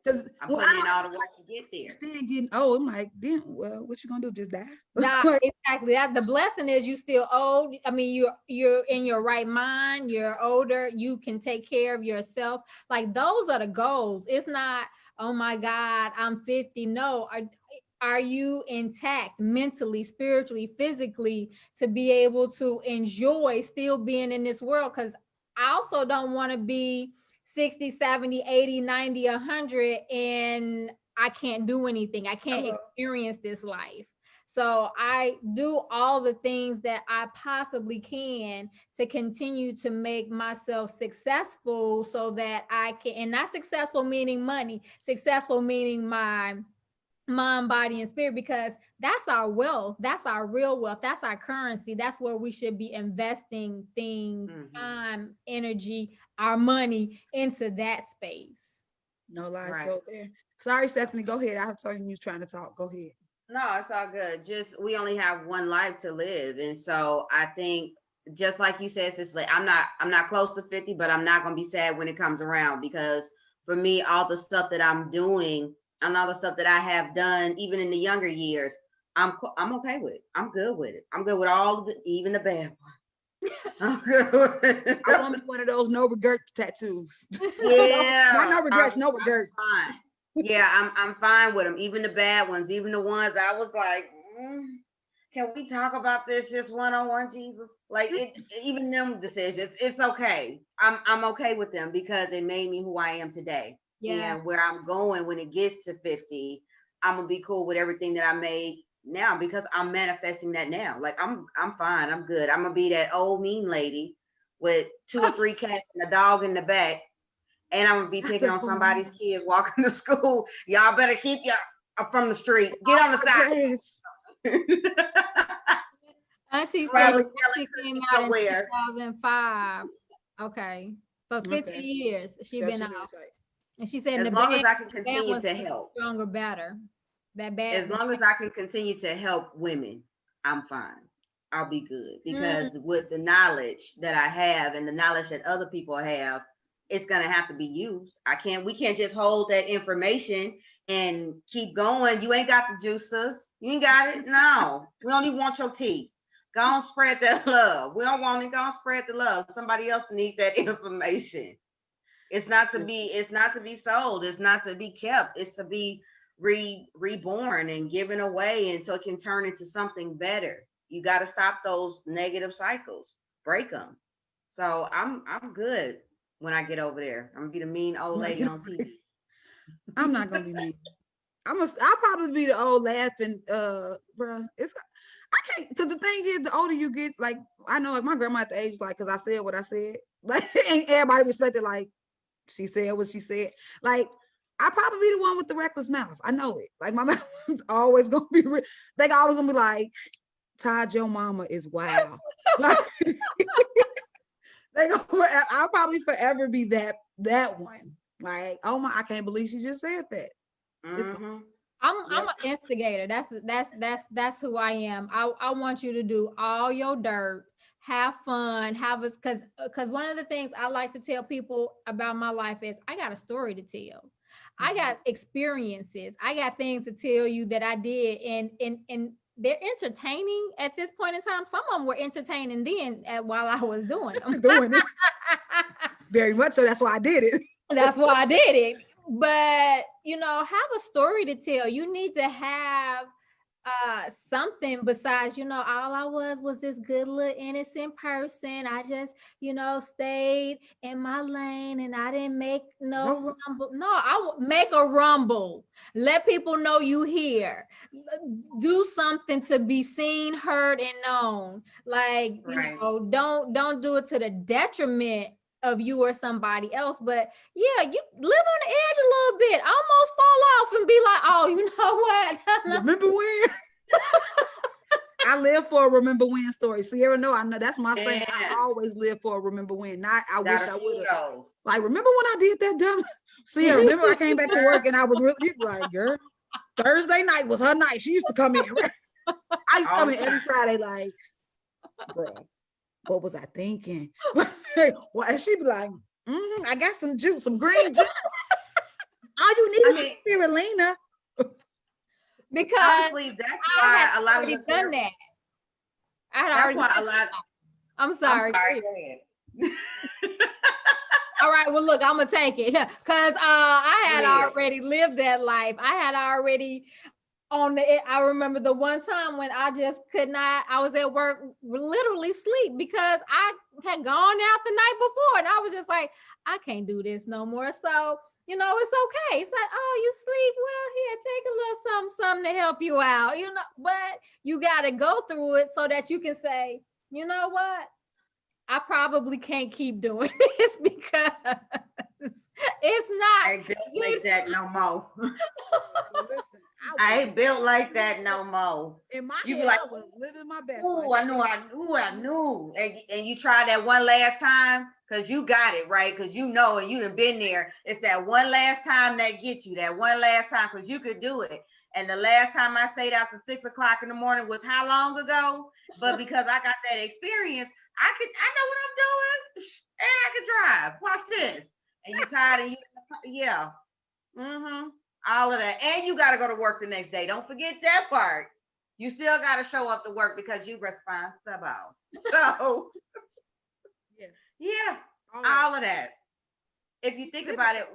S2: because
S3: I'm putting in all the work to get there.
S2: Then getting old, I'm like, then well, what you gonna do? Just die?
S1: Nah, exactly. That the blessing is you still old. I mean, you're in your right mind. You're older. You can take care of yourself. Like those are the goals. It's not, oh my God, I'm 50. No, are you intact mentally, spiritually, physically to be able to enjoy still being in this world? Because I also don't want to be 60, 70, 80, 90, 100 and I can't do anything. I can't experience this life. So I do all the things that I possibly can to continue to make myself successful so that I can, and not successful meaning money, successful meaning my mind, body, and spirit, because that's our wealth. That's our real wealth. That's our currency. That's where we should be investing things, time, energy, our money into that space.
S2: No lies told there. Sorry, Stephany, go ahead. I was talking you trying to talk. Go ahead.
S3: No, it's all good. Just we only have one life to live. And so I think just like you said, Cicely, I'm not close to 50, but I'm not gonna be sad when it comes around, because for me, all the stuff that I'm doing and all the stuff that I have done, even in the younger years, I'm okay with it. I'm good with it. I'm good with all of the, even the bad ones. I'm good with it.
S2: I want one of those no regrets tattoos.
S3: Yeah.
S2: Not no regrets, no regrets.
S3: Fine. Yeah, I'm fine with them. Even the bad ones, even the ones I was like, can we talk about this just one-on-one, Jesus? Like even them decisions, it's okay. I'm okay with them because it made me who I am today. Yeah. And where I'm going when it gets to 50, I'm gonna be cool with everything that I made now because I'm manifesting that now. Like I'm fine. I'm good. I'm gonna be that old mean lady with 2 or 3 cats and a dog in the back. And I'm gonna be picking on somebody's kids walking to school. Y'all better keep y'all from the street. Get on the side.
S1: Auntie said she came out in 2005. Okay, so 50 years she been out. And she said,
S3: as long as I can continue to help,
S1: stronger, better.
S3: As long as I can continue to help women, I'm fine. I'll be good because with the knowledge that I have and the knowledge that other people have, it's gonna have to be used. We can't just hold that information and keep going. You ain't got the juices. You ain't got it. No, we don't even want your tea. Go on, spread that love. We don't want it. Go on, spread the love. Somebody else needs that information. It's not to be sold. It's not to be kept. It's to be reborn and given away, and so it can turn into something better. You got to stop those negative cycles, break them. So I'm good when I get over there. I'm gonna be the mean old lady on TV.
S2: I'm not gonna be mean. I'll probably be the old laughing, bro. I can't, because the thing is, the older you get, like I know, like my grandma at the age, like, because I said what I said, like, and everybody respected, like. She said what she said. Like, I'll probably be the one with the reckless mouth. I know it. Like, my mouth is always gonna be. They always gonna be like, Todd, your mama is wild. Like, I'll probably forever be that one. Like, oh my, I can't believe she just said that.
S1: I'm an instigator. That's who I am. I want you to do all your dirt have fun, have us, because one of the things I like to tell people about my life is I got a story to tell. I got experiences. I got things to tell you that I did, and they're entertaining at this point in time. Some of them were entertaining then while I was doing them.
S2: Doing it. Very much so. That's why I did it.
S1: That's why I did it. But have a story to tell. You need to have something besides, all I was this good little innocent person. I just, stayed in my lane and I didn't make no rumble. No, I make a rumble. Let people know you here. Do something to be seen, heard, and known. Like, don't do it to the detriment of you or somebody else. But yeah, you live on the edge a little bit, almost fall off and be like, oh, you know what?
S2: Remember when? I live for a remember when story. Ciara, no, I know that's my thing. I always live for a remember when. Not I wish I would have. Like, remember when I did that dumb? Ciara, remember I came back to work and I was really like, girl, Thursday night was her night. She used to come in. I used to come in every Friday, like, bro, what was I thinking? Well, and she'd be like, I got some juice, some green juice. All you need is spirulina.
S1: Because
S3: honestly, that's why a lot of
S1: people done that.
S3: That's why a lot.
S1: I'm sorry.
S3: Go ahead.
S1: All right. Well, look, I'm gonna take it because I had already lived that life. I had already I remember the one time when I just could not. I was at work, literally sleep because I had gone out the night before, and I was just like, I can't do this no more. So. It's okay. It's like, oh, you sleep well, here, take a little something to help you out, but you got to go through it so that you can say, you know what? I probably can't keep doing this because it's not.
S3: I ain't built like that no more. Listen, I ain't built like that no more.
S2: In my head, I was living my best.
S3: Oh, I knew. And you tried that one last time because you got it, right? Because and you done been there. It's that one last time that gets you, that one last time because you could do it. And the last time I stayed out till 6 o'clock in the morning was how long ago? But because I got that experience, I know what I'm doing and I can drive. Watch this. And you tired and yeah. All of that. And you got to go to work the next day. Don't forget that part. You still got to show up to work because you responsible. So, yeah, all of that. If you think about it,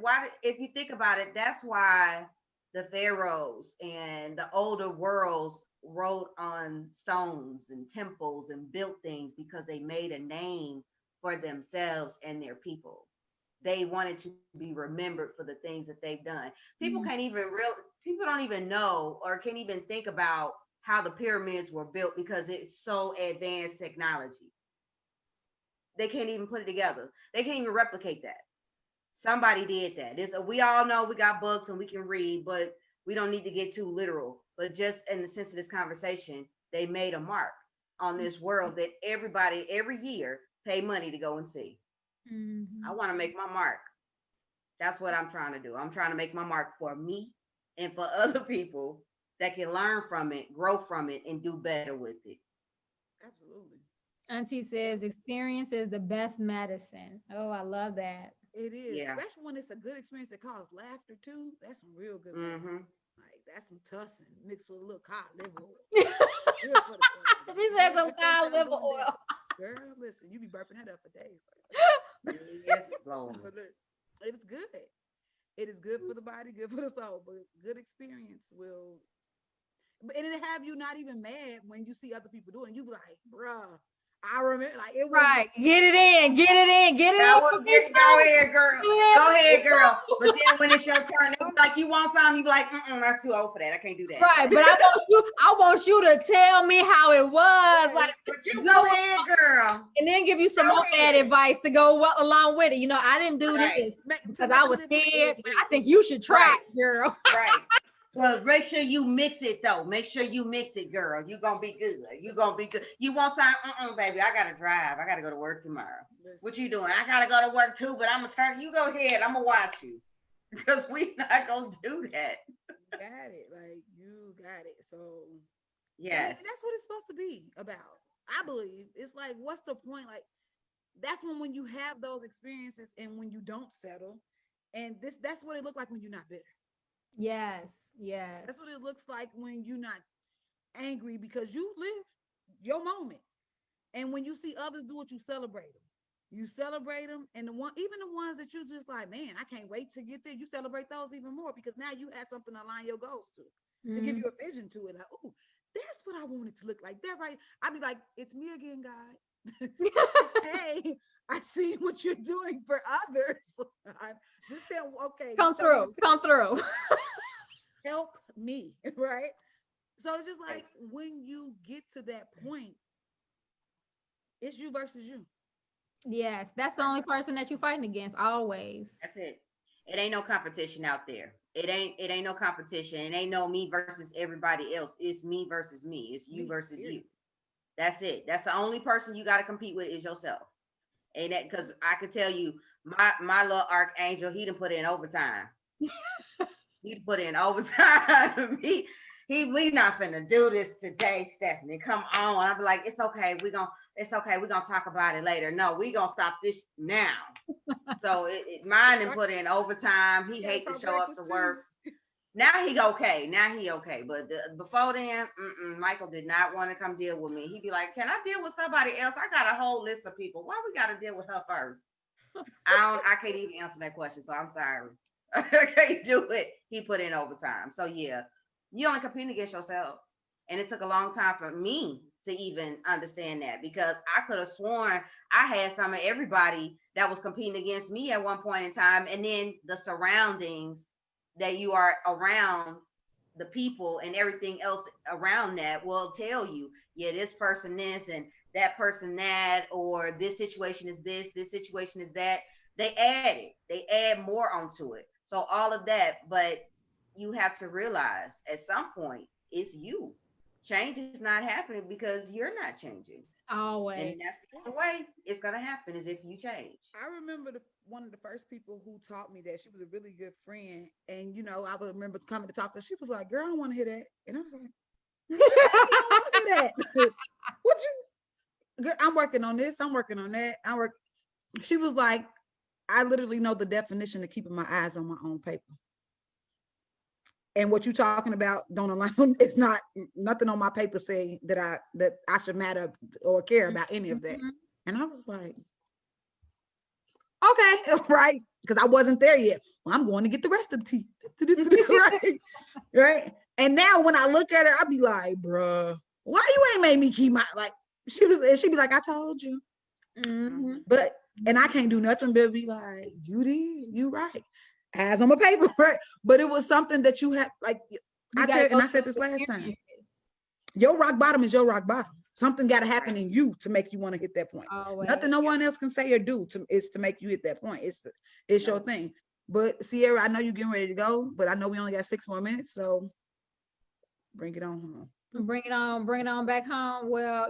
S3: that's why the pharaohs and the older worlds wrote on stones and temples and built things because they made a name for themselves and their people. They wanted to be remembered for the things that they've done. People people don't even know or can't even think about how the pyramids were built because it's so advanced technology. They can't even put it together. They can't even replicate that. Somebody did that. We all know we got books and we can read, but we don't need to get too literal. But just in the sense of this conversation, they made a mark on this world that everybody every year pay money to go and see. I want to make my mark. That's what I'm trying to do. I'm trying to make my mark for me and for other people that can learn from it, grow from it, and do better with it.
S2: Absolutely.
S1: Auntie says experience is the best medicine. Oh, I love that.
S2: It is, especially when it's a good experience that causes laughter too. That's some real good medicine. Like that's some tussin mixed with a little cod liver oil.
S1: She said some cod liver oil.
S2: Girl, listen, you be burping that up for days.
S3: Yes, Lord.
S2: It's good. It is good for the body, good for the soul, but good experience will. And it'll have you not even mad when you see other people doing it. You be like, bruh, I remember, like it was
S1: right. Get it in. Go
S3: ahead, girl. Go ahead, girl. But then when it's your turn, it's like you want something, you be like, I'm too old for that. I can't do that.
S1: Right, but I want you to tell me how it was. Like,
S3: but you go ahead, girl.
S1: And then give you some more bad advice to go along with it. I didn't do this because I was scared, but I think you should try it, girl.
S3: Right. Well, make sure you mix it though. Make sure you mix it, girl. You're gonna be good. You want something? Baby, I gotta drive. I gotta go to work tomorrow. What you doing? I gotta go to work too, but I'm gonna turn. You go ahead. I'm gonna watch you because we not gonna do that.
S2: You got it. Like you got it. So
S3: yes,
S2: that's what it's supposed to be about. I believe it's like, what's the point? Like, that's when you have those experiences and when you don't settle. And that's what it looked like when you're not bitter.
S1: Yes. Yes.
S2: That's what it looks like when you're not angry because you live your moment. And when you see others do it, you celebrate them. You celebrate them, and even the ones that you just like, man, I can't wait to get there. You celebrate those even more because now you had something to align your goals to give you a vision to it. Like, oh, that's what I want it to look like. That right? I'd be like, it's me again, God. Hey, I see what you're doing for others. Just tell, okay,
S1: Come through.
S2: help me, right? So it's just like when you get to that point, it's you versus you.
S1: Yes, that's the only person that you're fighting against always.
S3: That's it. It ain't no competition out there. It ain't no competition. It ain't no me versus everybody else. It's me versus me. It's you versus you. That's it. That's the only person you got to compete with is yourself. And that, because I could tell you, my little archangel, he done put in overtime. He put in overtime. We not finna do this today, Stephany. Come on. I'm like, it's okay. We're gonna talk about it later. No, we gonna stop this now. So mine and put in overtime. He hates to show up to work. Now he okay. But before then, Michael did not want to come deal with me. He'd be like, can I deal with somebody else? I got a whole list of people. Why we got to deal with her first? I can't even answer that question. So I'm sorry. I can't do it. He put in overtime. So yeah, you only compete against yourself. And it took a long time for me to even understand that, because I could have sworn I had some of everybody that was competing against me at one point in time. And then the surroundings that you are around, the people and everything else around that will tell you, yeah, this person this and that person that, or this situation is this situation is that. They add more onto it. So all of that, but you have to realize at some point it's you. Change is not happening because you're not changing.
S1: Always.
S3: And that's the only way it's gonna happen is if you change.
S2: I remember one of the first people who taught me that. She was a really good friend, and I would remember coming to talk to her. She was like, "Girl, I don't want to hear that," and I was like, "What you mean you don't want to hear that? What you? Girl, I'm working on this. I'm working on that. She was like, "I literally know the definition of keeping my eyes on my own paper." And what you're talking about don't align. It's not nothing on my paper saying that I should matter or care about any of that. And I was like, okay, right, because I wasn't there yet. Well, I'm going to get the rest of the tea, right. And now when I look at her, I'll be like, bruh, why you ain't made me keep my she'd be like, I told you, but and I can't do nothing but be like, you did, you right. As on my paper, right? But it was something that you had, like, I said this last time. Your rock bottom is your rock bottom. Something got to happen in you to make you want to hit that point. Nothing no one else can say or do is to make you hit that point. It's your thing. But Ciara, I know you're getting ready to go, but I know we only got 6 more minutes, so bring it on home.
S1: Bring it on back home. Well,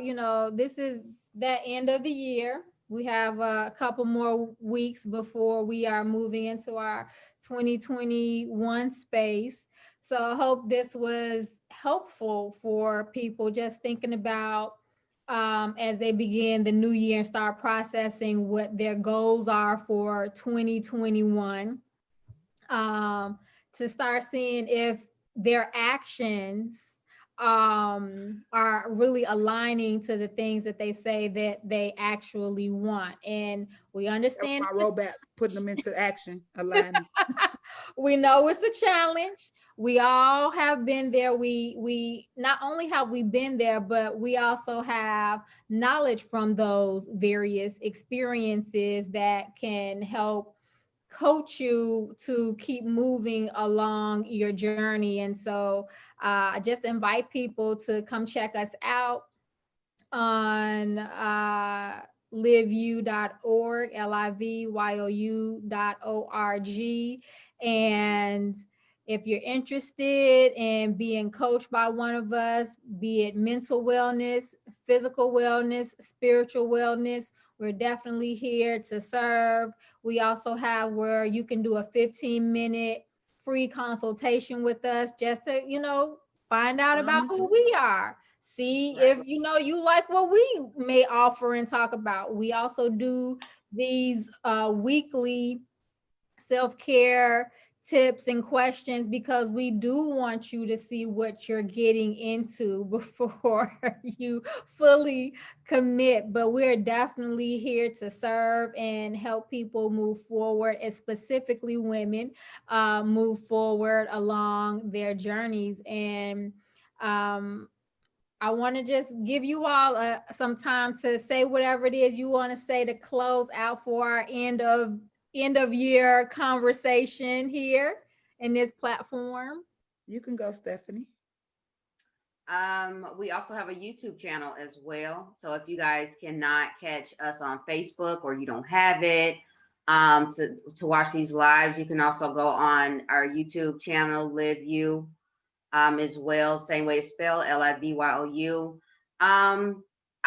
S1: this is that end of the year. We have a couple more weeks before we are moving into our 2021 space. So I hope this was helpful for people just thinking about as they begin the new year and start processing what their goals are for 2021. To start seeing if their actions are really aligning to the things that they say that they actually want. And we understand
S2: my roadmap, putting them into action, aligning.
S1: We know it's a challenge. We all have been there. We not only have we been there, but we also have knowledge from those various experiences that can help coach you to keep moving along your journey. And so I just invite people to come check us out on liveyou.org, livyu.org. And if you're interested in being coached by one of us, be it mental wellness, physical wellness, spiritual wellness, we're definitely here to serve. We also have where you can do a 15-minute free consultation with us just to, find out about who we are, see
S3: Right.
S1: if you like what we may offer and talk about. We also do these weekly self-care tips and questions because we do want you to see what you're getting into before you fully commit. But we're definitely here to serve and help people move forward, and specifically women move forward along their journeys. And I want to just give you all some time to say whatever it is you want to say to close out for our end of year conversation here in this platform.
S2: You can go, Stephany.
S3: We also have a YouTube channel as well. So if you guys cannot catch us on Facebook or you don't have it to watch these lives, you can also go on our YouTube channel, LIV You as well. Same way it's spelled, LIVYOU.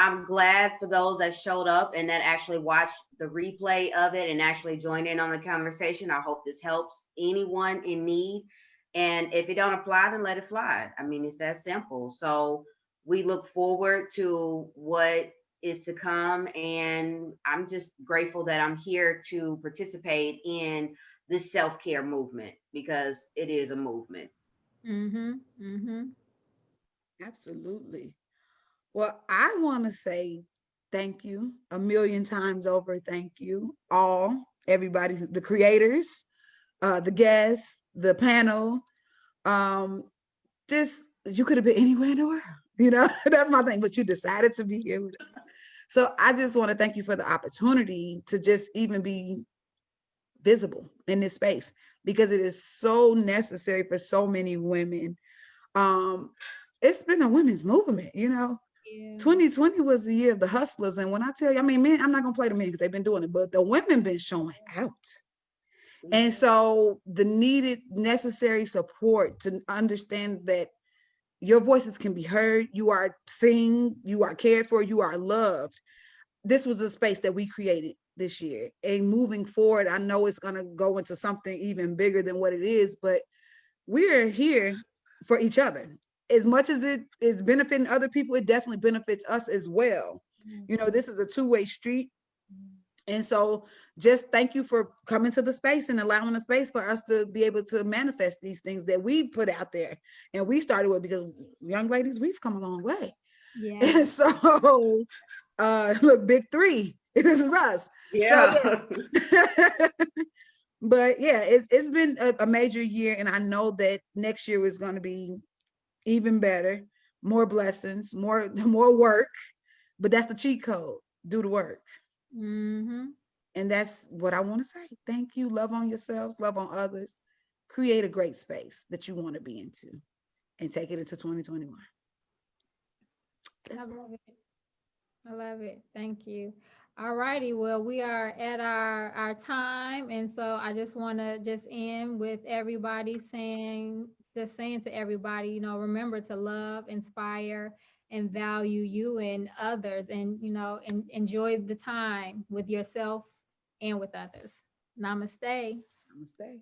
S3: I'm glad for those that showed up and that actually watched the replay of it and actually joined in on the conversation. I hope this helps anyone in need. And if it don't apply, then let it fly. I mean, it's that simple. So we look forward to what is to come. And I'm just grateful that I'm here to participate in this self-care movement because it is a movement.
S1: Mm-hmm. Mm-hmm.
S2: Absolutely. Well, I want to say thank you a million times over. Thank you all, everybody, the creators, the guests, the panel. Just you could have been anywhere in the world. That's my thing. But you decided to be here with us. So I just want to thank you for the opportunity to just even be visible in this space because it is so necessary for so many women. It's been a women's movement.
S1: Yeah.
S2: 2020 was the year of the hustlers. And when I tell you, I mean, men, I'm not going to play the men because they've been doing it, but the women been showing out. And so the needed necessary support to understand that your voices can be heard, you are seen, you are cared for, you are loved. This was a space that we created this year. And moving forward, I know it's going to go into something even bigger than what it is, but we're here for each other. As much as it is benefiting other people, it definitely benefits us as well. This is a two-way street. And so just thank you for coming to the space and allowing the space for us to be able to manifest these things that we put out there. And we started with, because young ladies, we've come a long way.
S1: Yeah.
S2: And so look, big three, this is us.
S3: Yeah.
S2: So, yeah. But yeah, it's been a major year, and I know that next year is going to be even better, more blessings, more work. But that's the cheat code. Do the work.
S1: Mm-hmm.
S2: And that's what I want to say. Thank you. Love on yourselves, love on others. Create a great space that you want to be into and take it into 2021.
S1: I love it. I love it. Thank you. All righty. Well, we are at our time. And so I just want to just end with everybody saying to everybody, remember to love, inspire, and value you and others, and, enjoy the time with yourself and with others. Namaste.
S2: Namaste.